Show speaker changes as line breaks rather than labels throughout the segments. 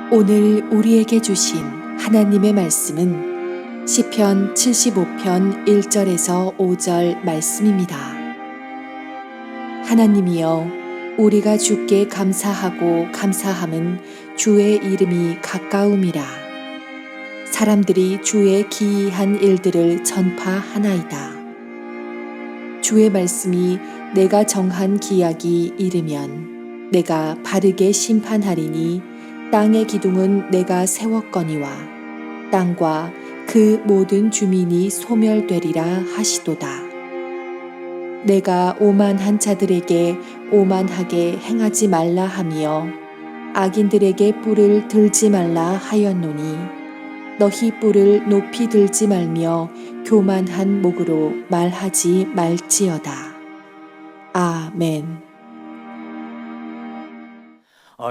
오늘 우리에게 주신 하나님의 말씀은 시편 75편 1절에서 5절 말씀입니다. 하나님이여, 우리가 주께 감사하고 감사함은 주의 이름이 가까움이라. 사람들이 주의 기이한 일들을 전파하나이다. 주의 말씀이 내가 정한 기약이 이르면 내가 바르게 심판하리니 땅의 기둥은 내가 세웠거니와 땅과 그 모든 주민이 소멸되리라 하시도다. 내가 오만한 자들에게 오만하게 행하지 말라 하며 악인들에게 뿔을 들지 말라 하였노니 너희 뿔을 높이 들지 말며 교만한 목으로 말하지 말지어다. 아멘.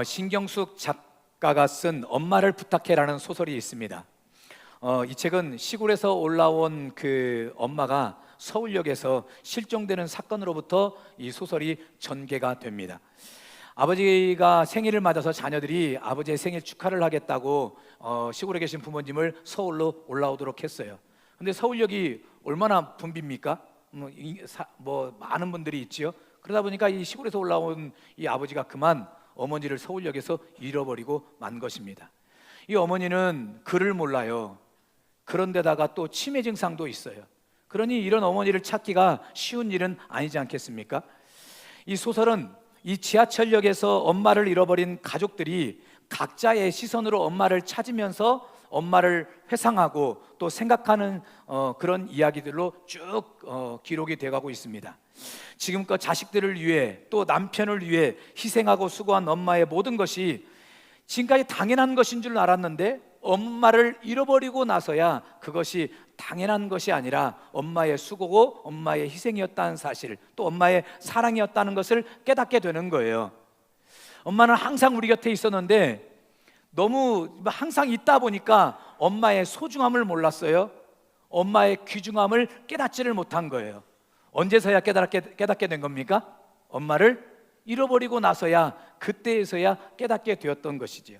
신경숙 작가가 쓴 엄마를 부탁해라는 소설이 있습니다. 이 책은 시골에서 올라온 그 엄마가 서울역에서 실종되는 사건으로부터 이 소설이 전개가 됩니다. 아버지가 생일을 맞아서 자녀들이 아버지의 생일 축하를 하겠다고 시골에 계신 부모님을 서울로 올라오도록 했어요. 근데 서울역이 얼마나 붐빕니까? 많은 분들이 있지요. 그러다 보니까 이 시골에서 올라온 이 아버지가 그만 어머니를 서울역에서 잃어버리고 만 것입니다. 이 어머니는 글을 몰라요. 그런데다가 또 치매 증상도 있어요. 그러니 이런 어머니를 찾기가 쉬운 일은 아니지 않겠습니까? 이 소설은 이 지하철역에서 엄마를 잃어버린 가족들이 각자의 시선으로 엄마를 찾으면서 엄마를 회상하고 또 생각하는 그런 이야기들로 쭉 기록이 되어가고 있습니다. 지금껏 자식들을 위해 또 남편을 위해 희생하고 수고한 엄마의 모든 것이 지금까지 당연한 것인 줄 알았는데 엄마를 잃어버리고 나서야 그것이 당연한 것이 아니라 엄마의 수고고 엄마의 희생이었다는 사실, 또 엄마의 사랑이었다는 것을 깨닫게 되는 거예요. 엄마는 항상 우리 곁에 있었는데 너무 항상 있다 보니까 엄마의 소중함을 몰랐어요. 엄마의 귀중함을 깨닫지를 못한 거예요. 언제서야 깨닫게 된 겁니까? 엄마를 잃어버리고 나서야, 그때에서야 깨닫게 되었던 것이지요.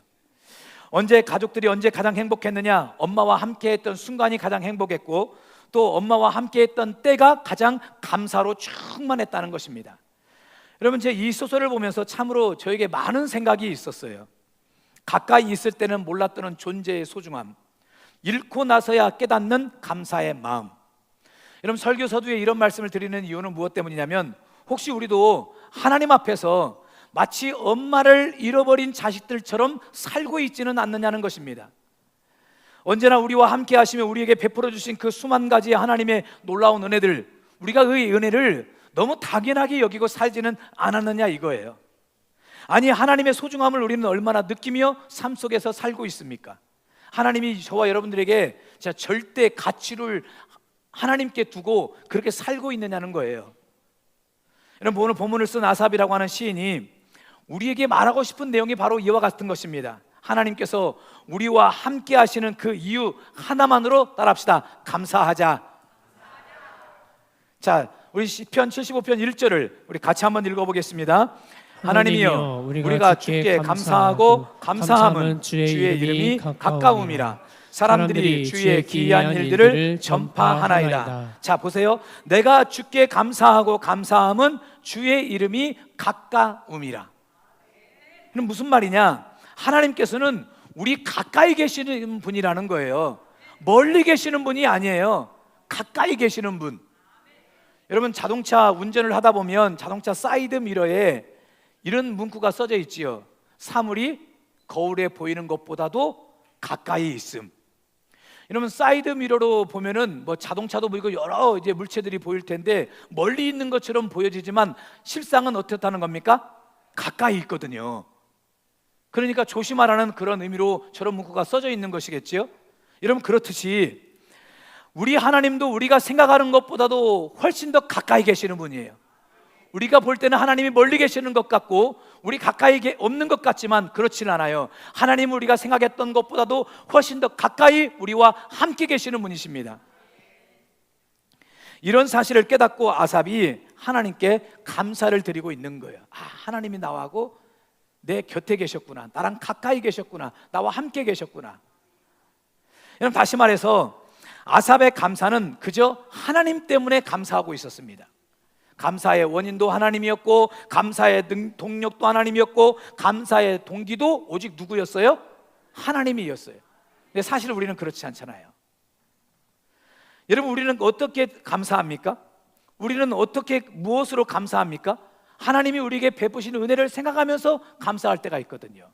가족들이 언제 가장 행복했느냐? 엄마와 함께했던 순간이 가장 행복했고 또 엄마와 함께했던 때가 가장 감사로 충만했다는 것입니다. 여러분, 제 이 소설을 보면서 참으로 저에게 많은 생각이 있었어요. 가까이 있을 때는 몰랐던 존재의 소중함, 잃고 나서야 깨닫는 감사의 마음. 여러분, 설교 서두에 이런 말씀을 드리는 이유는 무엇 때문이냐면 혹시 우리도 하나님 앞에서 마치 엄마를 잃어버린 자식들처럼 살고 있지는 않느냐는 것입니다. 언제나 우리와 함께 하시며 우리에게 베풀어 주신 그 수만 가지의 하나님의 놀라운 은혜들, 우리가 그 은혜를 너무 당연하게 여기고 살지는 않았느냐 이거예요. 아니, 하나님의 소중함을 우리는 얼마나 느끼며 삶 속에서 살고 있습니까? 하나님이 저와 여러분들에게 절대 가치를 하나님께 두고 그렇게 살고 있느냐는 거예요. 여러분, 오늘 본문을 쓴 아삽이라고 하는 시인이 우리에게 말하고 싶은 내용이 바로 이와 같은 것입니다. 하나님께서 우리와 함께 하시는 그 이유 하나만으로 따라합시다. 감사하자. 자, 우리 시편 75편 1절을 우리 같이 한번 읽어보겠습니다. 하나님이여, 우리가 주께 감사하고 감사함은 주의 이름이 가까움이라. 사람들이 주의 기이한 일들을 전파하나이다. 자, 보세요. 내가 주께 감사하고 감사함은 주의 이름이 가까움이라. 이는 무슨 말이냐? 하나님께서는 우리 가까이 계시는 분이라는 거예요. 멀리 계시는 분이 아니에요. 가까이 계시는 분. 여러분, 자동차 운전을 하다 보면 자동차 사이드 미러에 이런 문구가 써져 있지요. 사물이 거울에 보이는 것보다도 가까이 있음. 여러분, 사이드 미러로 보면은 자동차도 보이고 여러 물체들이 보일 텐데 멀리 있는 것처럼 보여지지만 실상은 어떻다는 겁니까? 가까이 있거든요. 그러니까 조심하라는 그런 의미로 저런 문구가 써져 있는 것이겠지요. 여러분, 그렇듯이 우리 하나님도 우리가 생각하는 것보다도 훨씬 더 가까이 계시는 분이에요. 우리가 볼 때는 하나님이 멀리 계시는 것 같고 우리 가까이 없는 것 같지만 그렇지는 않아요. 하나님은 우리가 생각했던 것보다도 훨씬 더 가까이 우리와 함께 계시는 분이십니다. 이런 사실을 깨닫고 아삽이 하나님께 감사를 드리고 있는 거예요. 하나님이 나하고 내 곁에 계셨구나. 나랑 가까이 계셨구나. 나와 함께 계셨구나. 여러분, 다시 말해서 아삽의 감사는 그저 하나님 때문에 감사하고 있었습니다. 감사의 원인도 하나님이었고, 감사의 동력도 하나님이었고, 감사의 동기도 오직 누구였어요? 하나님이었어요. 근데 사실 우리는 그렇지 않잖아요. 여러분, 우리는 어떻게 감사합니까? 우리는 어떻게, 무엇으로 감사합니까? 하나님이 우리에게 베푸신 은혜를 생각하면서 감사할 때가 있거든요.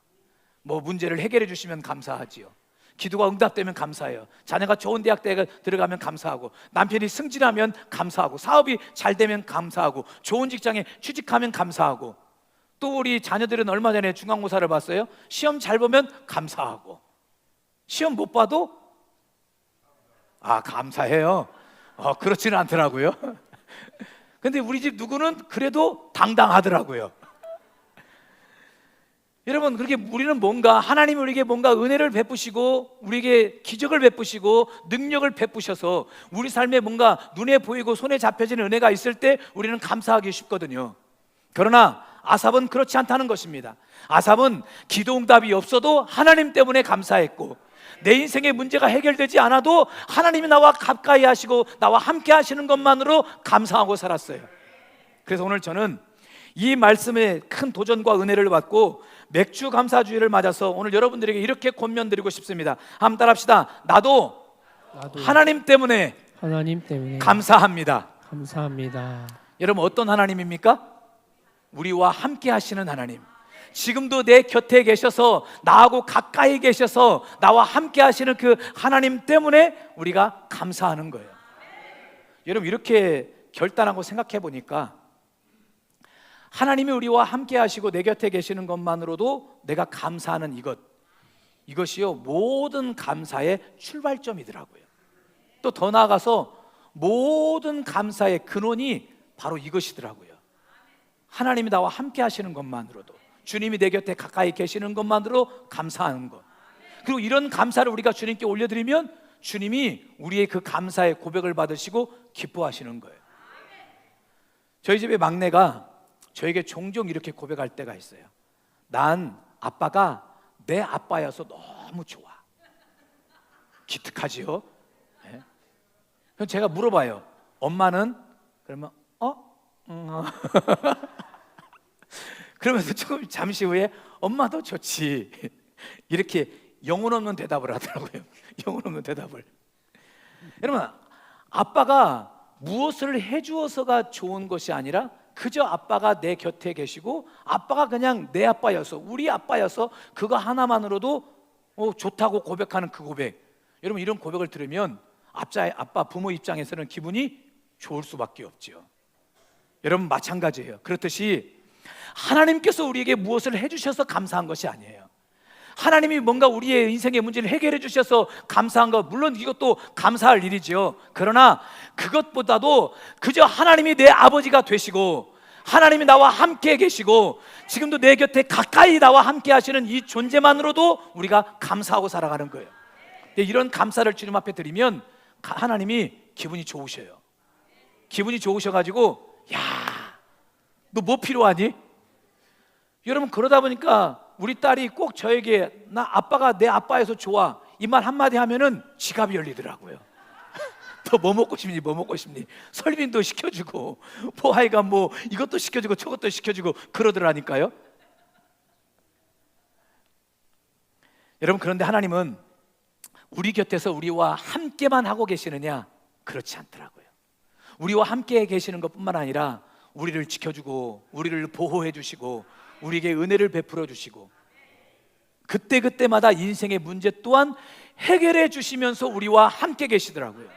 뭐 문제를 해결해 주시면 감사하지요. 기도가 응답되면 감사해요. 자녀가 좋은 대학에 들어가면 감사하고, 남편이 승진하면 감사하고, 사업이 잘 되면 감사하고, 좋은 직장에 취직하면 감사하고, 또 우리 자녀들은 얼마 전에 중간고사를 봤어요. 시험 잘 보면 감사하고, 시험 못 봐도 감사해요. 그렇지는 않더라고요. 근데 우리 집 누구는 그래도 당당하더라고요. 여러분, 그렇게 우리는 뭔가, 하나님이 우리에게 뭔가 은혜를 베푸시고, 우리에게 기적을 베푸시고, 능력을 베푸셔서 우리 삶에 뭔가 눈에 보이고 손에 잡혀지는 은혜가 있을 때 우리는 감사하기 쉽거든요. 그러나 아삽은 그렇지 않다는 것입니다. 아삽은 기도 응답이 없어도 하나님 때문에 감사했고, 내 인생의 문제가 해결되지 않아도 하나님이 나와 가까이 하시고 나와 함께 하시는 것만으로 감사하고 살았어요. 그래서 오늘 저는 이 말씀에 큰 도전과 은혜를 받고 맥주 감사주의를 맞아서 오늘 여러분들에게 이렇게 권면드리고 싶습니다. 한번 따라합시다. 나도 하나님 때문에 감사합니다. 여러분, 어떤 하나님입니까? 우리와 함께 하시는 하나님. 지금도 내 곁에 계셔서, 나하고 가까이 계셔서 나와 함께 하시는 그 하나님 때문에 우리가 감사하는 거예요. 여러분, 이렇게 결단하고 생각해 보니까 하나님이 우리와 함께 하시고 내 곁에 계시는 것만으로도 내가 감사하는 이것이요, 모든 감사의 출발점이더라고요. 또 더 나아가서 모든 감사의 근원이 바로 이것이더라고요. 하나님이 나와 함께 하시는 것만으로도, 주님이 내 곁에 가까이 계시는 것만으로 감사하는 것. 그리고 이런 감사를 우리가 주님께 올려드리면 주님이 우리의 그 감사의 고백을 받으시고 기뻐하시는 거예요. 저희 집의 막내가 저에게 종종 이렇게 고백할 때가 있어요. 난 아빠가 내 아빠여서 너무 좋아. 기특하지요? 네. 그럼 제가 물어봐요. 엄마는? 그러면 그러면서 조금 잠시 후에 엄마도 좋지. 이렇게 영혼 없는 대답을 하더라고요. 영혼 없는 대답을. 여러분, 아빠가 무엇을 해주어서가 좋은 것이 아니라 그저 아빠가 내 곁에 계시고, 아빠가 그냥 내 아빠여서, 우리 아빠여서 그거 하나만으로도 좋다고 고백하는 그 고백. 여러분, 이런 고백을 들으면 아빠 부모 입장에서는 기분이 좋을 수밖에 없죠. 여러분, 마찬가지예요. 그렇듯이 하나님께서 우리에게 무엇을 해주셔서 감사한 것이 아니에요. 하나님이 뭔가 우리의 인생의 문제를 해결해 주셔서 감사한 것, 물론 이것도 감사할 일이죠. 그러나 그것보다도 그저 하나님이 내 아버지가 되시고, 하나님이 나와 함께 계시고, 지금도 내 곁에 가까이 나와 함께 하시는 이 존재만으로도 우리가 감사하고 살아가는 거예요. 이런 감사를 주님 앞에 드리면 하나님이 기분이 좋으셔요. 기분이 좋으셔가지고, 야, 너 뭐 필요하니? 여러분, 그러다 보니까 우리 딸이 꼭 저에게, 나 아빠가 내 아빠여서 좋아, 이 말 한마디 하면은 지갑이 열리더라고요. 너 뭐 먹고 싶니? 뭐 먹고 싶니? 설빙도 시켜주고, 뭐 하여간 뭐 이것도 시켜주고 저것도 시켜주고 그러더라니까요. 여러분, 그런데 하나님은 우리 곁에서 우리와 함께만 하고 계시느냐? 그렇지 않더라고요. 우리와 함께 계시는 것뿐만 아니라 우리를 지켜주고, 우리를 보호해 주시고, 우리에게 은혜를 베풀어 주시고, 그때그때마다 인생의 문제 또한 해결해 주시면서 우리와 함께 계시더라고요.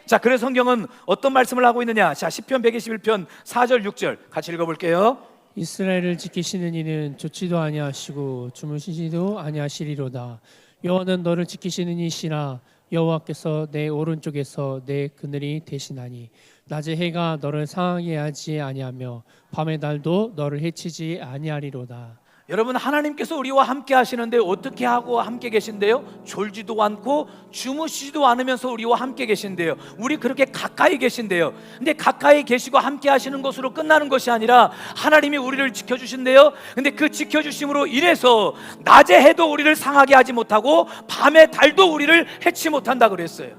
자, 그래서 성경은 어떤 말씀을 하고 있느냐? 자, 시편 121편 4절 6절 같이 읽어볼게요.
이스라엘을 지키시는 이는 쫓지도 아니하시고 주무시지도 아니하시리로다. 여호와는 너를 지키시는 이시라. 여호와께서 내 오른쪽에서 내 그늘이 되시나니 낮의 해가 너를 상하게 하지 아니하며 밤의 달도 너를 해치지 아니하리로다.
여러분, 하나님께서 우리와 함께 하시는데 어떻게 하고 함께 계신대요? 졸지도 않고 주무시지도 않으면서 우리와 함께 계신대요. 우리 그렇게 가까이 계신대요. 근데 가까이 계시고 함께 하시는 것으로 끝나는 것이 아니라 하나님이 우리를 지켜주신대요. 근데 그 지켜주심으로 인해서 낮에 해도 우리를 상하게 하지 못하고 밤에 달도 우리를 해치 못한다 그랬어요.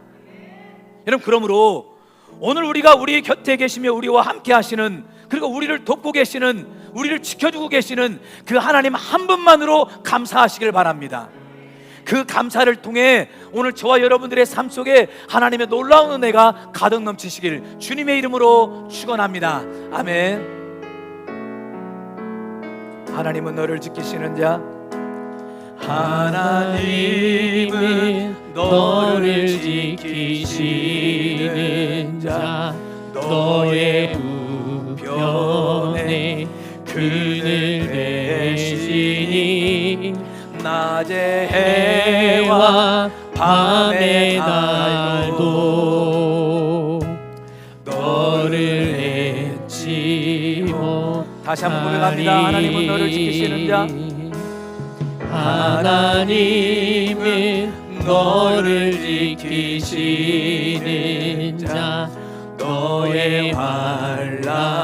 여러분, 그러므로 오늘 우리가 우리 곁에 계시며 우리와 함께 하시는, 그리고 우리를 돕고 계시는, 우리를 지켜주고 계시는 그 하나님 한 분만으로 감사하시길 바랍니다. 그 감사를 통해 오늘 저와 여러분들의 삶 속에 하나님의 놀라운 은혜가 가득 넘치시길 주님의 이름으로 축원합니다. 아멘. 하나님은 너를 지키시는 자,
하나님은 너를 지키시는 자, 너의 우편에 그늘 대시니
낮의
해와 밤의 달도 너를 잊지 못하리라.
다시 한번 고백합니다. 하나님은 너를 지키시는 자,
하나님은 너를 지키시는 자, 너의 환난을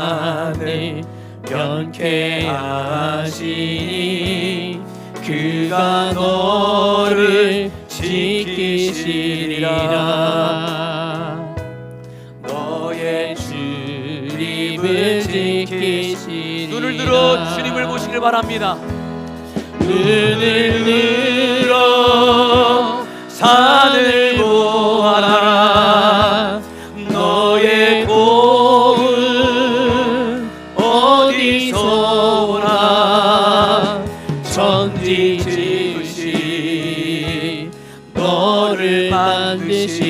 면케하시니 그가 너를 지키시리라. 너의 출입을 지키시리라.
눈을 들어 주님을 보시길 바랍니다.
눈을 들어 산을 보아라. 너의 도움 어디서 오나. 천지 지으신 너를 만드신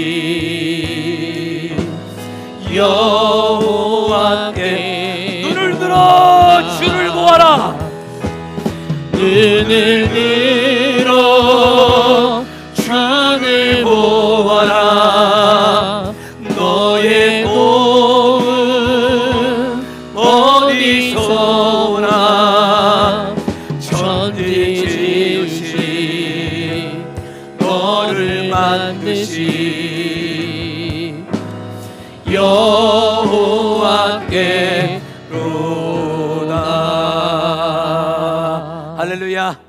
여호와께
눈을 들어 주를 보아라.
눈을 들어 주를 보아라. 너의 도움 어디서 오나. 천지 지으신 너를 만드신 여호와께로다.
할렐루야.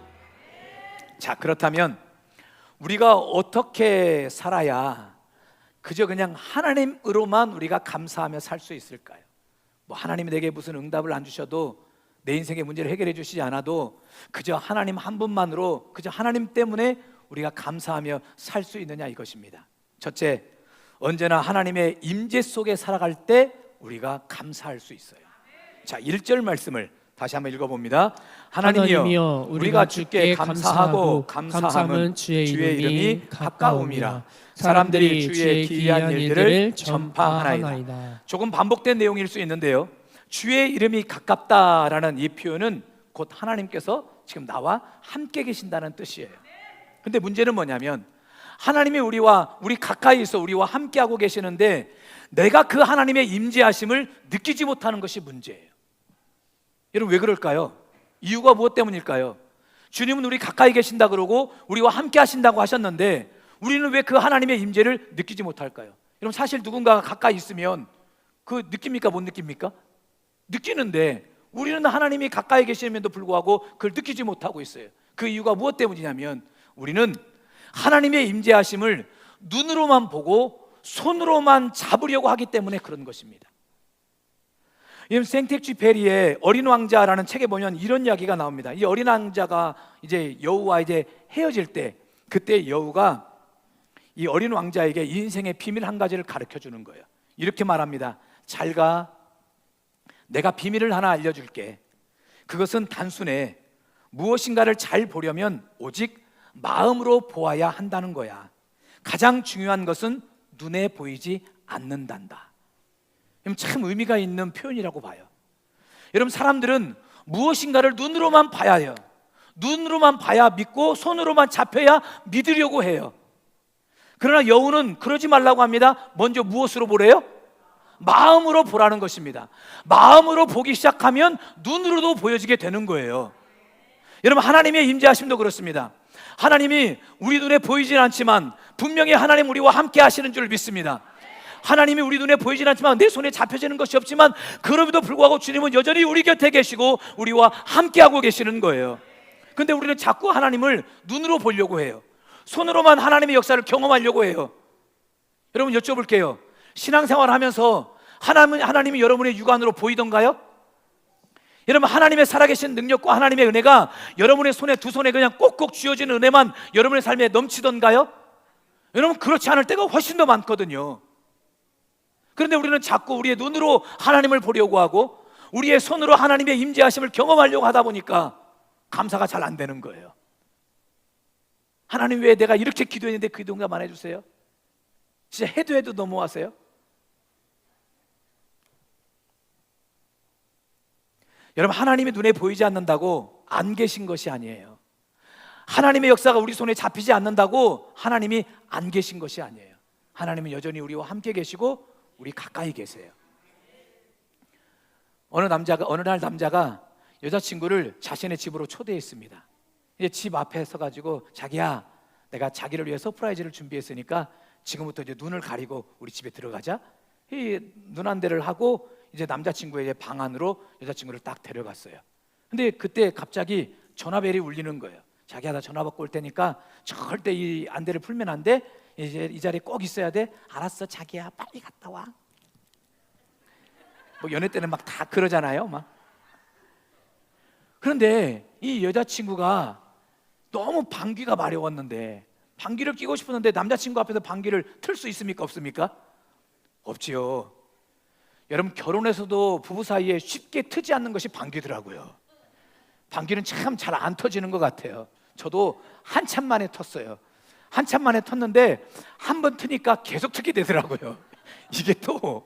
자, 그렇다면 우리가 어떻게 살아야 그저 그냥 하나님으로만 우리가 감사하며 살 수 있을까요? 뭐 하나님이 내게 무슨 응답을 안 주셔도, 내 인생의 문제를 해결해 주시지 않아도 그저 하나님 한 분만으로, 그저 하나님 때문에 우리가 감사하며 살 수 있느냐, 이것입니다. 첫째, 언제나 하나님의 임재 속에 살아갈 때 우리가 감사할 수 있어요. 자, 1절 말씀을 다시 한번 읽어봅니다. 하나님이여, 우리가 주께 감사하고 감사함은 주의 이름이 가까움이라. 사람들이 주의 기이한 일들을 전파하나이다. 조금 반복된 내용일 수 있는데요, 주의 이름이 가깝다라는 이 표현은 곧 하나님께서 지금 나와 함께 계신다는 뜻이에요. 근데 문제는 뭐냐면, 하나님이 우리 가까이 있어 우리와 함께하고 계시는데 내가 그 하나님의 임재하심을 느끼지 못하는 것이 문제예요. 여러분, 왜 그럴까요? 이유가 무엇 때문일까요? 주님은 우리 가까이 계신다 그러고 우리와 함께 하신다고 하셨는데 우리는 왜 그 하나님의 임재를 느끼지 못할까요? 여러분, 사실 누군가가 가까이 있으면 그 느낍니까, 못 느낍니까? 느끼는데 우리는 하나님이 가까이 계심에도 불구하고 그걸 느끼지 못하고 있어요. 그 이유가 무엇 때문이냐면, 우리는 하나님의 임재하심을 눈으로만 보고 손으로만 잡으려고 하기 때문에 그런 것입니다. 생텍쥐페리의 어린 왕자라는 책에 보면 이런 이야기가 나옵니다. 이 어린 왕자가 이제 여우와 이제 헤어질 때, 그때 여우가 이 어린 왕자에게 인생의 비밀 한 가지를 가르쳐 주는 거예요. 이렇게 말합니다. 잘 가. 내가 비밀을 하나 알려줄게. 그것은 단순해. 무엇인가를 잘 보려면 오직 마음으로 보아야 한다는 거야. 가장 중요한 것은 눈에 보이지 않는단다. 참 의미가 있는 표현이라고 봐요. 여러분, 사람들은 무엇인가를 눈으로만 봐야 해요. 눈으로만 봐야 믿고 손으로만 잡혀야 믿으려고 해요. 그러나 여우는 그러지 말라고 합니다. 먼저 무엇으로 보래요? 마음으로 보라는 것입니다. 마음으로 보기 시작하면 눈으로도 보여지게 되는 거예요. 여러분, 하나님의 임재하심도 그렇습니다. 하나님이 우리 눈에 보이진 않지만 분명히 하나님 우리와 함께 하시는 줄 믿습니다. 하나님이 우리 눈에 보이진 않지만 내 손에 잡혀지는 것이 없지만 그럼에도 불구하고 주님은 여전히 우리 곁에 계시고 우리와 함께하고 계시는 거예요. 근데 우리는 자꾸 하나님을 눈으로 보려고 해요. 손으로만 하나님의 역사를 경험하려고 해요. 여러분, 여쭤볼게요. 신앙생활 하면서 하나님이 여러분의 육안으로 보이던가요? 여러분, 하나님의 살아계신 능력과 하나님의 은혜가 여러분의 손에, 두 손에 그냥 꼭꼭 쥐어지는 은혜만 여러분의 삶에 넘치던가요? 여러분, 그렇지 않을 때가 훨씬 더 많거든요. 그런데 우리는 자꾸 우리의 눈으로 하나님을 보려고 하고 우리의 손으로 하나님의 임재하심을 경험하려고 하다 보니까 감사가 잘 안 되는 거예요. 하나님, 왜 내가 이렇게 기도했는데 그 기도가 안 해주세요? 진짜 해도 너무하세요? 여러분, 하나님이 눈에 보이지 않는다고 안 계신 것이 아니에요. 하나님의 역사가 우리 손에 잡히지 않는다고 하나님이 안 계신 것이 아니에요. 하나님은 여전히 우리와 함께 계시고 우리 가까이 계세요. 어느 날 남자가 여자친구를 자신의 집으로 초대했습니다. 이제 집 앞에 서가지고, 자기야, 내가 자기를 위해 서프라이즈를 준비했으니까 지금부터 이제 눈을 가리고 우리 집에 들어가자. 이 눈 한 대를 하고 이제 남자친구의 방 안으로 여자친구를 딱 데려갔어요. 근데 그때 갑자기 전화벨이 울리는 거예요. 자기야, 나 전화 받고 올 테니까 절대 이 안대를 풀면 안 돼. 이제 이 자리에 꼭 있어야 돼. 알았어, 자기야, 빨리 갔다 와. 뭐 연애 때는 막 다 그러잖아요, 막. 그런데 이 여자친구가 너무 방귀가 마려웠는데, 방귀를 뀌고 싶었는데 남자친구 앞에서 방귀를 틀 수 있습니까, 없습니까? 없지요. 여러분, 결혼해서도 부부 사이에 쉽게 트지 않는 것이 방귀더라고요. 방귀는 참 잘 안 터지는 것 같아요. 저도 한참 만에 텄어요. 한참 만에 텄는데 한 번 트니까 계속 트게 되더라고요. 이게 또.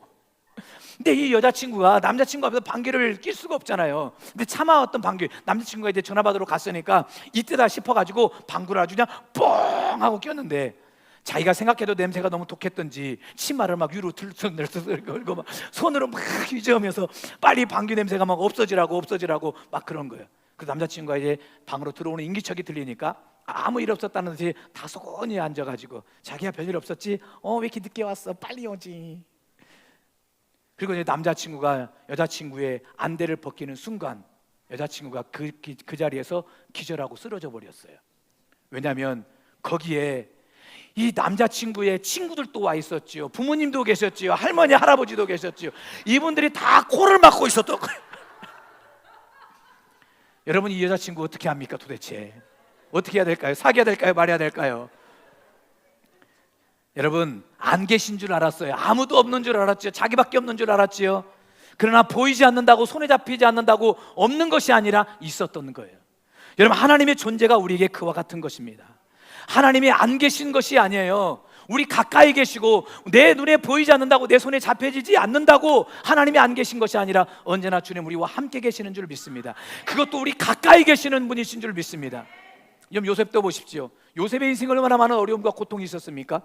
근데 이 여자친구가 남자친구 앞에서 방귀를 낄 수가 없잖아요. 근데 참아왔던 방귀, 남자친구가 이제 전화 받으러 갔으니까 이때다 싶어가지고 방구를 아주 그냥 뻥 하고 꼈는데, 자기가 생각해도 냄새가 너무 독했던지 치마를 막 위로 들썩들썩 걸고 막 손으로 막 휘저으면서 빨리 방귀 냄새가 막 없어지라고 막 그런 거예요. 그 남자친구가 이제 방으로 들어오는 인기척이 들리니까 아무 일 없었다는 듯이 다소곳히 앉아가지고, 자기야, 별일 없었지? 왜 이렇게 늦게 왔어? 빨리 오지. 그리고 이제 남자친구가 여자친구의 안대를 벗기는 순간 여자친구가 그 자리에서 기절하고 쓰러져 버렸어요. 왜냐하면 거기에 이 남자친구의 친구들도 와 있었지요. 부모님도 계셨지요. 할머니, 할아버지도 계셨지요. 이분들이 다 코를 막고 있었던 거예요. 여러분, 이 여자친구 어떻게 합니까 도대체? 어떻게 해야 될까요? 사귀어야 될까요? 말해야 될까요? 여러분, 안 계신 줄 알았어요. 아무도 없는 줄 알았지요. 자기밖에 없는 줄 알았지요. 그러나 보이지 않는다고, 손에 잡히지 않는다고 없는 것이 아니라 있었던 거예요. 여러분, 하나님의 존재가 우리에게 그와 같은 것입니다. 하나님이 안 계신 것이 아니에요. 우리 가까이 계시고 내 눈에 보이지 않는다고, 내 손에 잡혀지지 않는다고 하나님이 안 계신 것이 아니라 언제나 주님 우리와 함께 계시는 줄 믿습니다. 그것도 우리 가까이 계시는 분이신 줄 믿습니다. 여러분, 요셉도 보십시오. 요셉의 인생에 얼마나 많은 어려움과 고통이 있었습니까?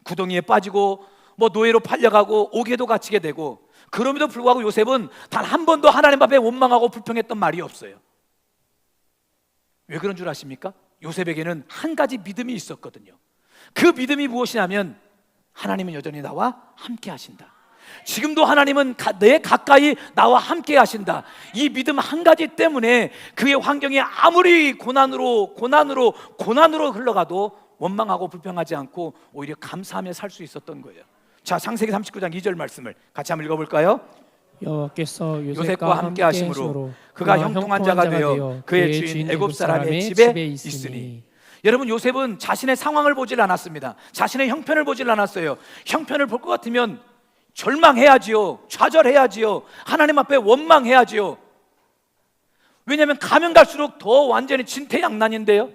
구덩이에 빠지고 뭐 노예로 팔려가고 옥에도 갇히게 되고, 그럼에도 불구하고 요셉은 단 한 번도 하나님 앞에 원망하고 불평했던 말이 없어요. 왜 그런 줄 아십니까? 요셉에게는 한 가지 믿음이 있었거든요. 그 믿음이 무엇이냐면, 하나님은 여전히 나와 함께 하신다. 지금도 하나님은 내 가까이 나와 함께 하신다. 이 믿음 한 가지 때문에 그의 환경이 아무리 고난으로 흘러가도 원망하고 불평하지 않고 오히려 감사하며 살 수 있었던 거예요. 자, 창세기 39장 2절 말씀을 같이 한번 읽어볼까요?
여호와께서
요셉과 함께 하심으로 그가 형통한 자가 되어 그의 주인 애굽 사람의 집에 있으니. 여러분, 요셉은 자신의 상황을 보질 않았습니다. 자신의 형편을 보질 않았어요. 형편을 볼 것 같으면 절망해야지요, 좌절해야지요, 하나님 앞에 원망해야지요. 왜냐하면 가면 갈수록 더 완전히 진퇴양난인데요.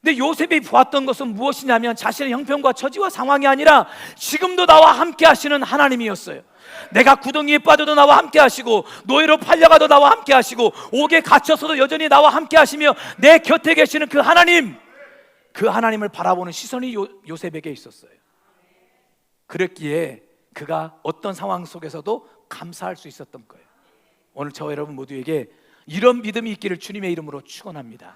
근데 요셉이 보았던 것은 무엇이냐면, 자신의 형편과 처지와 상황이 아니라 지금도 나와 함께 하시는 하나님이었어요. 내가 구덩이에 빠져도 나와 함께 하시고, 노예로 팔려가도 나와 함께 하시고, 옥에 갇혀서도 여전히 나와 함께 하시며 내 곁에 계시는 그 하나님, 그 하나님을 바라보는 시선이 요셉에게 있었어요. 그랬기에 그가 어떤 상황 속에서도 감사할 수 있었던 거예요. 오늘 저와 여러분 모두에게 이런 믿음이 있기를 주님의 이름으로 축원합니다.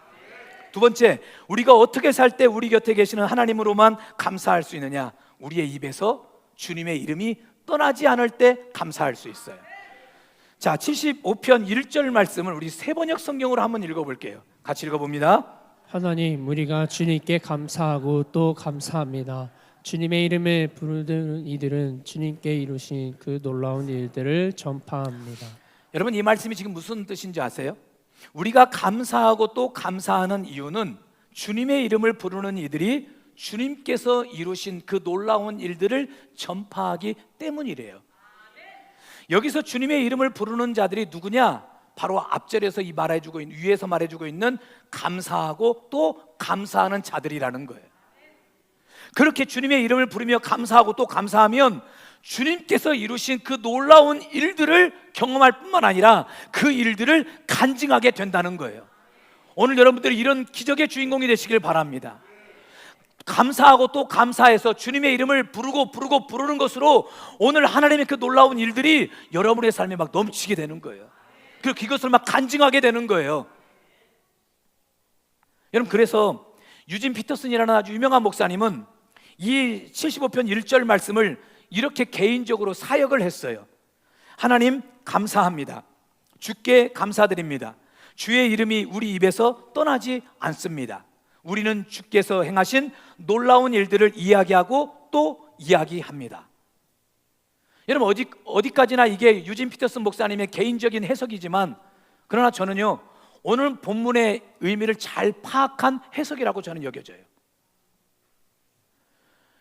두 번째, 우리가 어떻게 살 때 우리 곁에 계시는 하나님으로만 감사할 수 있느냐? 우리의 입에서 주님의 이름이 떠나지 않을 때 감사할 수 있어요. 자, 75편 1절 말씀을 우리 세번역 성경으로 한번 읽어볼게요. 같이 읽어봅니다.
하나님, 우리가 주님께 감사하고 또 감사합니다. 주님의 이름을 부르는 이들은 주님께 이루신 그 놀라운 일들을 전파합니다.
여러분, 이 말씀이 지금 무슨 뜻인지 아세요? 우리가 감사하고 또 감사하는 이유는 주님의 이름을 부르는 이들이 주님께서 이루신 그 놀라운 일들을 전파하기 때문이래요. 여기서 주님의 이름을 부르는 자들이 누구냐? 바로 앞절에서 위에서 말해주고 있는 감사하고 또 감사하는 자들이라는 거예요. 그렇게 주님의 이름을 부르며 감사하고 또 감사하면 주님께서 이루신 그 놀라운 일들을 경험할 뿐만 아니라 그 일들을 간증하게 된다는 거예요. 오늘 여러분들이 이런 기적의 주인공이 되시길 바랍니다. 감사하고 또 감사해서 주님의 이름을 부르는 것으로 오늘 하나님의 그 놀라운 일들이 여러분의 삶에 막 넘치게 되는 거예요. 그리고 그것을 막 간증하게 되는 거예요. 여러분, 그래서 유진 피터슨이라는 아주 유명한 목사님은 이 75편 1절 말씀을 이렇게 개인적으로 사역을 했어요. 하나님 감사합니다. 주께 감사드립니다. 주의 이름이 우리 입에서 떠나지 않습니다. 우리는 주께서 행하신 놀라운 일들을 이야기하고 또 이야기합니다. 여러분, 어디까지나 이게 유진 피터슨 목사님의 개인적인 해석이지만, 그러나 저는요, 오늘 본문의 의미를 잘 파악한 해석이라고 저는 여겨져요.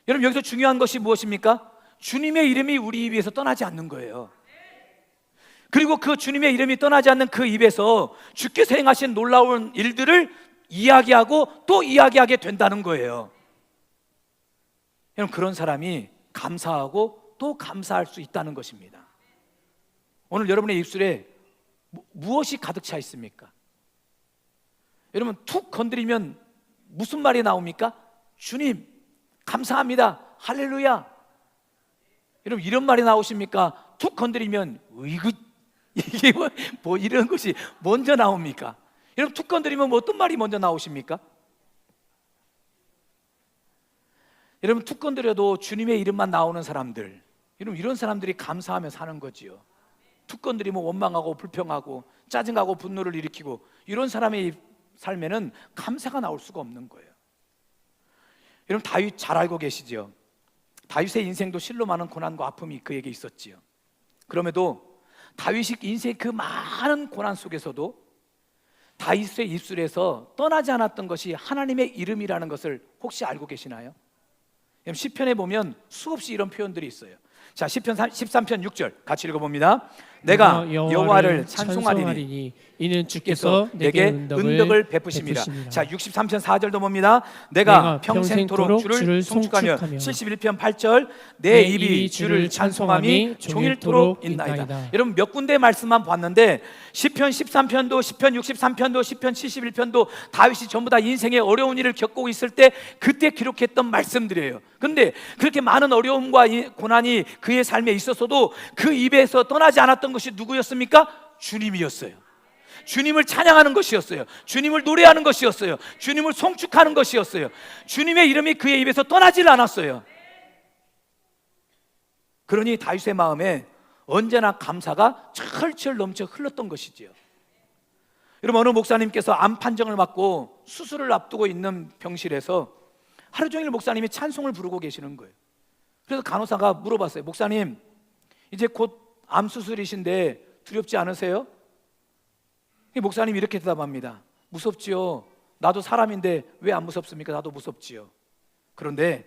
여러분, 여기서 중요한 것이 무엇입니까? 주님의 이름이 우리 입에서 떠나지 않는 거예요. 그리고 그 주님의 이름이 떠나지 않는 그 입에서 주께서 행하신 놀라운 일들을 이야기하고 또 이야기하게 된다는 거예요. 여러분, 그런 사람이 감사하고 또 감사할 수 있다는 것입니다. 오늘 여러분의 입술에 무엇이 가득 차 있습니까? 여러분, 툭 건드리면 무슨 말이 나옵니까? 주님 감사합니다, 할렐루야. 여러분, 이런 말이 나오십니까? 툭 건드리면 이거 이게 뭐 이런 것이 먼저 나옵니까? 여러분, 툭 건드리면 뭐 어떤 말이 먼저 나오십니까? 여러분, 툭 건드려도 주님의 이름만 나오는 사람들, 여러분, 이런 사람들이 감사하며 사는 거지요. 툭 건드리면 원망하고 불평하고 짜증하고 분노를 일으키고 이런 사람의 삶에는 감사가 나올 수가 없는 거예요. 여러분, 다윗 잘 알고 계시죠? 다윗의 인생도 실로 많은 고난과 아픔이 그에게 있었지요. 그럼에도 다윗이 인생의 그 많은 고난 속에서도 다윗의 입술에서 떠나지 않았던 것이 하나님의 이름이라는 것을 혹시 알고 계시나요? 시편에 보면 수없이 이런 표현들이 있어요. 자, 시편 13편 6절 같이 읽어봅니다. 내가 여호와를 찬송하리니
이는 주께서 내게
은덕을 베푸심이라. 자, 63편 4절도 봅니다. 내가 평생토록 주를 송축하며. 71편 8절 내 입이 주를 찬송함이 종일토록 있나이다. 여러분, 몇 군데 말씀만 봤는데 시편 13편도 시편 63편도 시편 71편도 다윗이 전부 다 인생의 어려운 일을 겪고 있을 때 그때 기록했던 말씀들이에요. 그런데 그렇게 많은 어려움과 고난이 그의 삶에 있었어도 그 입에서 떠나지 않았던 것이 누구였습니까? 주님이었어요. 주님을 찬양하는 것이었어요. 주님을 노래하는 것이었어요. 주님을 송축하는 것이었어요. 주님의 이름이 그의 입에서 떠나질 않았어요. 그러니 다윗의 마음에 언제나 감사가 철철 넘쳐 흘렀던 것이지요. 여러분, 어느 목사님께서 암 판정을 받고 수술을 앞두고 있는 병실에서 하루 종일 목사님이 찬송을 부르고 계시는 거예요. 그래서 간호사가 물어봤어요. 목사님, 이제 곧 암 수술이신데 두렵지 않으세요? 목사님이 이렇게 대답합니다. 무섭지요. 나도 사람인데 왜 안 무섭습니까? 나도 무섭지요. 그런데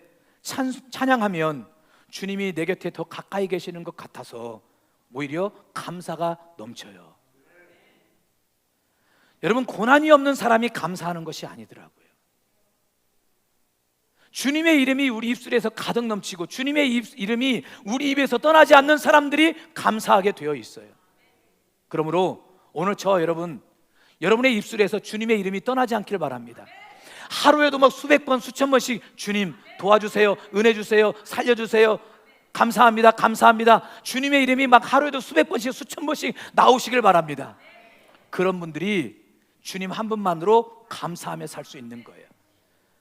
찬양하면 주님이 내 곁에 더 가까이 계시는 것 같아서 오히려 감사가 넘쳐요. 여러분, 고난이 없는 사람이 감사하는 것이 아니더라고요. 주님의 이름이 우리 입술에서 가득 넘치고 주님의 이름이 우리 입에서 떠나지 않는 사람들이 감사하게 되어 있어요. 그러므로 오늘 저 여러분의 입술에서 주님의 이름이 떠나지 않기를 바랍니다. 하루에도 막 수백 번 수천 번씩 주님 도와주세요, 은혜 주세요, 살려주세요, 감사합니다, 감사합니다. 주님의 이름이 막 하루에도 수백 번씩 수천 번씩 나오시길 바랍니다. 그런 분들이 주님 한 분만으로 감사하며 살 수 있는 거예요.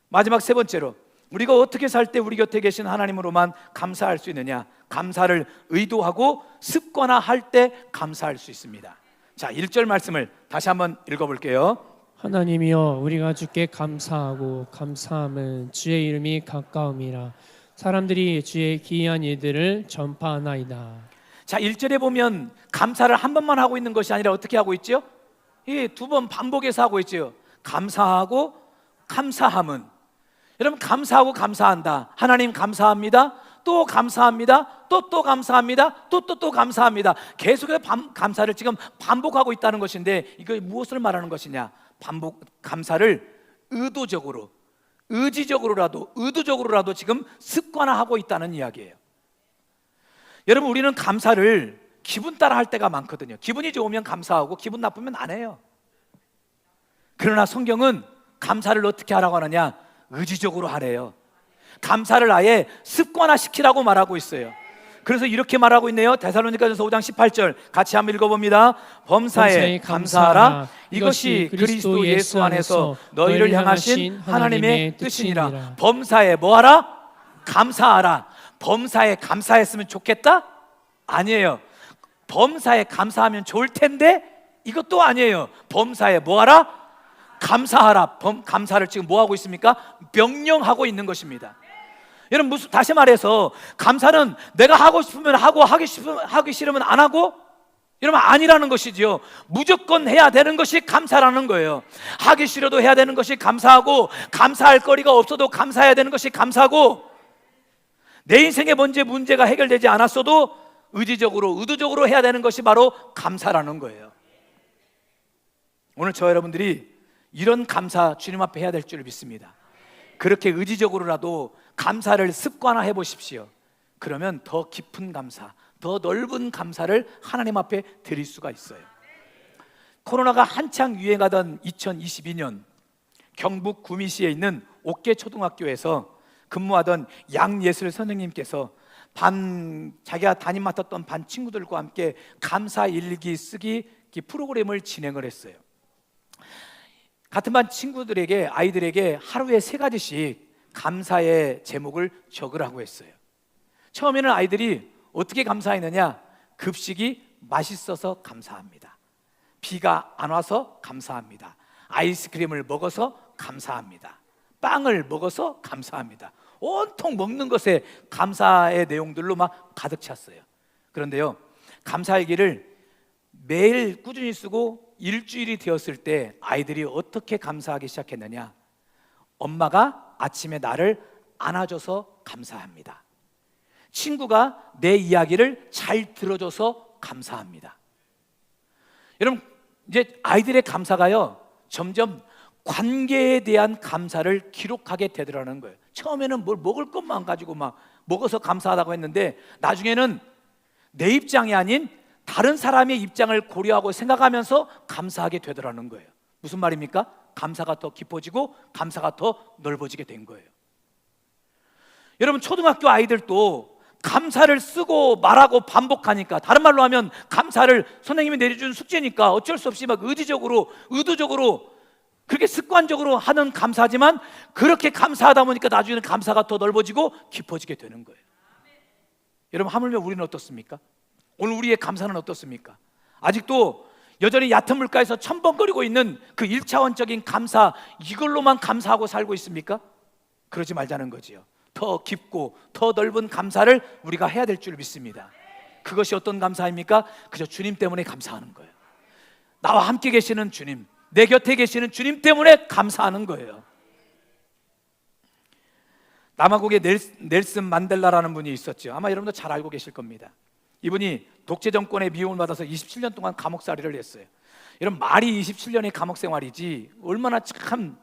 마지막 세 번째로, 우리가 어떻게 살 때 우리 곁에 계신 하나님으로만 감사할 수 있느냐? 감사를 의도하고 습관화할 때 감사할 수 있습니다. 자, 1절 말씀을 다시 한번 읽어볼게요.
하나님이여 우리가 주께 감사하고 감사함은 주의 이름이 가까움이라 사람들이 주의 기이한 일들을 전파하나이다.
자, 1절에 보면 감사를 한 번만 하고 있는 것이 아니라 어떻게 하고 있죠? 예, 두 번 반복해서 하고 있죠. 감사하고 감사함은, 여러분 감사하고 감사한다. 하나님 감사합니다. 또 감사합니다. 또 감사합니다. 또 감사합니다. 계속해서 감사를 지금 반복하고 있다는 것인데, 이거 무엇을 말하는 것이냐? 감사를 의도적으로, 의도적으로라도 지금 습관화하고 있다는 이야기예요. 여러분, 우리는 감사를 기분 따라 할 때가 많거든요. 기분이 좋으면 감사하고 기분 나쁘면 안 해요. 그러나 성경은 감사를 어떻게 하라고 하느냐? 의지적으로 하래요. 감사를 아예 습관화시키라고 말하고 있어요. 그래서 이렇게 말하고 있네요. 데살로니가전서 5장 18절 같이 한번 읽어봅니다. 범사에 감사하라. 이것이 그리스도 예수 안에서 너희를 향하신 하나님의 뜻이니라. 범사에 뭐하라? 감사하라. 범사에 감사했으면 좋겠다? 아니에요. 범사에 감사하면 좋을 텐데? 이것도 아니에요. 범사에 뭐하라? 감사하라. 감사를 지금 뭐 하고 있습니까? 명령하고 있는 것입니다. 여러분, 다시 말해서 감사는 내가 하고 싶으면 하고 하기 싫으면 안 하고, 여러분 아니라는 것이지요. 무조건 해야 되는 것이 감사라는 거예요. 하기 싫어도 해야 되는 것이 감사하고, 감사할 거리가 없어도 감사해야 되는 것이 감사하고, 내 인생에 문제가 해결되지 않았어도 의도적으로 해야 되는 것이 바로 감사라는 거예요. 오늘 저 여러분들이 이런 감사 주님 앞에 해야 될 줄 믿습니다. 그렇게 의지적으로라도 감사를 습관화해 보십시오. 그러면 더 깊은 감사, 더 넓은 감사를 하나님 앞에 드릴 수가 있어요. 코로나가 한창 유행하던 2022년 경북 구미시에 있는 옥계초등학교에서 근무하던 양예슬 선생님께서 자기가 담임 맡았던 반 친구들과 함께 감사 일기 쓰기 프로그램을 진행을 했어요. 같은 반 아이들에게 하루에 3가지씩 감사의 제목을 적으라고 했어요. 처음에는 아이들이 어떻게 감사했느냐? 급식이 맛있어서 감사합니다. 비가 안 와서 감사합니다. 아이스크림을 먹어서 감사합니다. 빵을 먹어서 감사합니다. 온통 먹는 것에 감사의 내용들로 막 가득 찼어요. 그런데요, 감사일기를 매일 꾸준히 쓰고 일주일이 되었을 때 아이들이 어떻게 감사하기 시작했느냐? 엄마가 아침에 나를 안아줘서 감사합니다. 친구가 내 이야기를 잘 들어줘서 감사합니다. 여러분, 이제 아이들의 감사가요, 점점 관계에 대한 감사를 기록하게 되더라는 거예요. 처음에는 뭘 먹을 것만 가지고 막 먹어서 감사하다고 했는데, 나중에는 내 입장이 아닌 다른 사람의 입장을 고려하고 생각하면서 감사하게 되더라는 거예요. 무슨 말입니까? 감사가 더 깊어지고 감사가 더 넓어지게 된 거예요. 여러분, 초등학교 아이들도 감사를 쓰고 말하고 반복하니까, 다른 말로 하면 감사를 선생님이 내려준 숙제니까 어쩔 수 없이 막 의도적으로 그렇게 습관적으로 하는 감사지만, 그렇게 감사하다 보니까 나중에는 감사가 더 넓어지고 깊어지게 되는 거예요. 여러분, 하물며 우리는 어떻습니까? 오늘 우리의 감사는 어떻습니까? 아직도 여전히 얕은 물가에서 첨벙거리고 있는 그 1차원적인 감사, 이걸로만 감사하고 살고 있습니까? 그러지 말자는 거지요. 더 깊고 더 넓은 감사를 우리가 해야 될 줄 믿습니다. 그것이 어떤 감사입니까? 그저 주님 때문에 감사하는 거예요. 나와 함께 계시는 주님, 내 곁에 계시는 주님 때문에 감사하는 거예요. 남아공에 넬슨 만델라라는 분이 있었죠. 아마 여러분도 잘 알고 계실 겁니다. 이분이 독재 정권의 미움을 받아서 27년 동안 감옥살이를 했어요. 이런 말이 27년의 감옥 생활이지 얼마나 참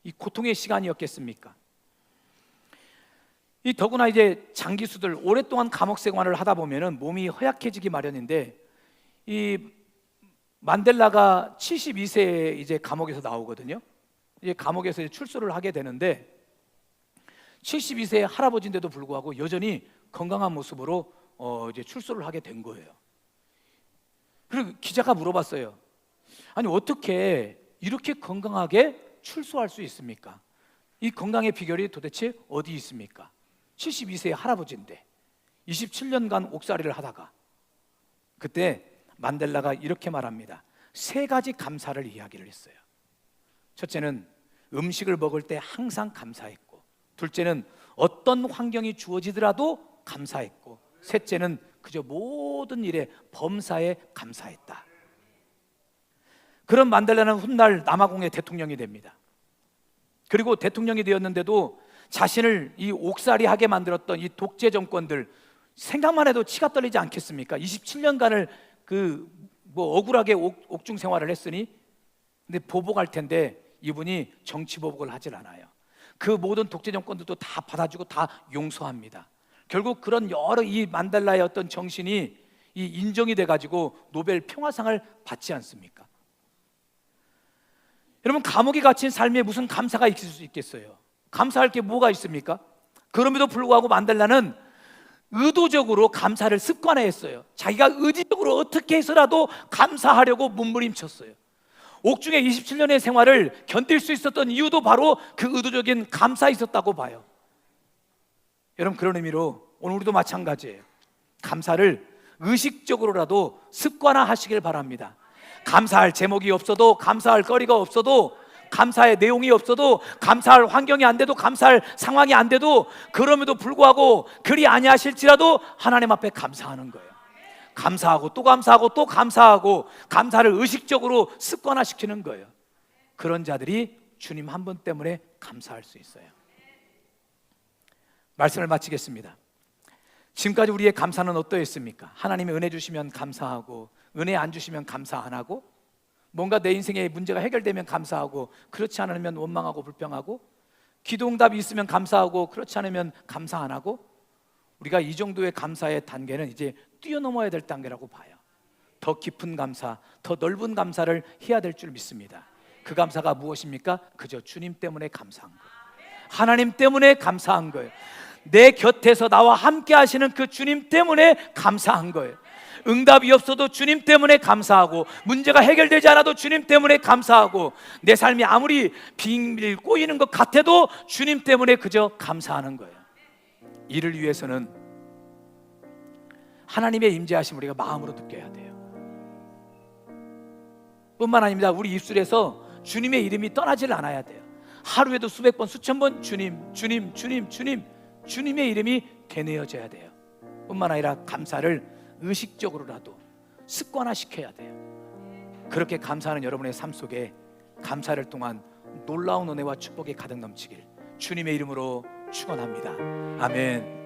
이 고통의 시간이었겠습니까? 더구나 이제 장기수들 오랫동안 감옥 생활을 하다 보면은 몸이 허약해지기 마련인데, 이 만델라가 72세에 이제 감옥에서 나오거든요. 이제 감옥에서 이제 출소를 하게 되는데, 72세의 할아버지인데도 불구하고 여전히 건강한 모습으로 이제 출소를 하게 된 거예요. 그리고 기자가 물어봤어요. 아니 어떻게 이렇게 건강하게 출소할 수 있습니까? 이 건강의 비결이 도대체 어디 있습니까? 72세의 할아버지인데 27년간 옥살이를 하다가 그때 만델라가 이렇게 말합니다. 세 가지 감사를 이야기를 했어요. 첫째는 음식을 먹을 때 항상 감사했고, 둘째는 어떤 환경이 주어지더라도 감사했고, 셋째는 그저 모든 일에 범사에 감사했다. 그런 만델라는 훗날 남아공의 대통령이 됩니다. 그리고 대통령이 되었는데도 자신을 이 옥살이하게 만들었던 이 독재 정권들 생각만 해도 치가 떨리지 않겠습니까? 27년간을 억울하게 옥중 생활을 했으니, 근데 보복할 텐데 이분이 정치 보복을 하질 않아요. 그 모든 독재 정권들도 다 받아주고 다 용서합니다. 결국 그런 여러 이 만델라의 어떤 정신이 이 인정이 돼가지고 노벨 평화상을 받지 않습니까? 여러분, 감옥에 갇힌 삶에 무슨 감사가 있을 수 있겠어요? 감사할 게 뭐가 있습니까? 그럼에도 불구하고 만델라는 의도적으로 감사를 습관화했어요. 자기가 의지적으로 어떻게 해서라도 감사하려고 몸부림쳤어요. 옥중의 27년의 생활을 견딜 수 있었던 이유도 바로 그 의도적인 감사에 있었다고 봐요. 여러분, 그런 의미로 오늘 우리도 마찬가지예요. 감사를 의식적으로라도 습관화하시길 바랍니다. 감사할 제목이 없어도, 감사할 거리가 없어도, 감사의 내용이 없어도, 감사할 환경이 안 돼도, 감사할 상황이 안 돼도, 그럼에도 불구하고 그리 아니하실지라도 하나님 앞에 감사하는 거예요. 감사하고 또 감사하고 또 감사하고, 감사를 의식적으로 습관화시키는 거예요. 그런 자들이 주님 한 분 때문에 감사할 수 있어요. 말씀을 마치겠습니다. 지금까지 우리의 감사는 어떠했습니까? 하나님이 은혜 주시면 감사하고, 은혜 안 주시면 감사 안 하고, 뭔가 내 인생에 문제가 해결되면 감사하고, 그렇지 않으면 원망하고 불평하고, 기도응답이 있으면 감사하고, 그렇지 않으면 감사 안 하고, 우리가 이 정도의 감사의 단계는 이제 뛰어넘어야 될 단계라고 봐요. 더 깊은 감사, 더 넓은 감사를 해야 될 줄 믿습니다. 그 감사가 무엇입니까? 그저 주님 때문에 감사한 거예요. 하나님 때문에 감사한 거예요. 내 곁에서 나와 함께 하시는 그 주님 때문에 감사한 거예요. 응답이 없어도 주님 때문에 감사하고, 문제가 해결되지 않아도 주님 때문에 감사하고, 내 삶이 아무리 빙빌 꼬이는 것 같아도 주님 때문에 그저 감사하는 거예요. 이를 위해서는 하나님의 임재하심 우리가 마음으로 느껴야 돼요. 뿐만 아닙니다. 우리 입술에서 주님의 이름이 떠나질 않아야 돼요. 하루에도 수백 번, 수천 번 주님, 주님, 주님, 주님, 주님의 이름이 되뇌어져야 돼요. 뿐만 아니라 감사를 의식적으로라도 습관화시켜야 돼요. 그렇게 감사하는 여러분의 삶 속에 감사를 통한 놀라운 은혜와 축복이 가득 넘치길 주님의 이름으로 축원합니다. 아멘.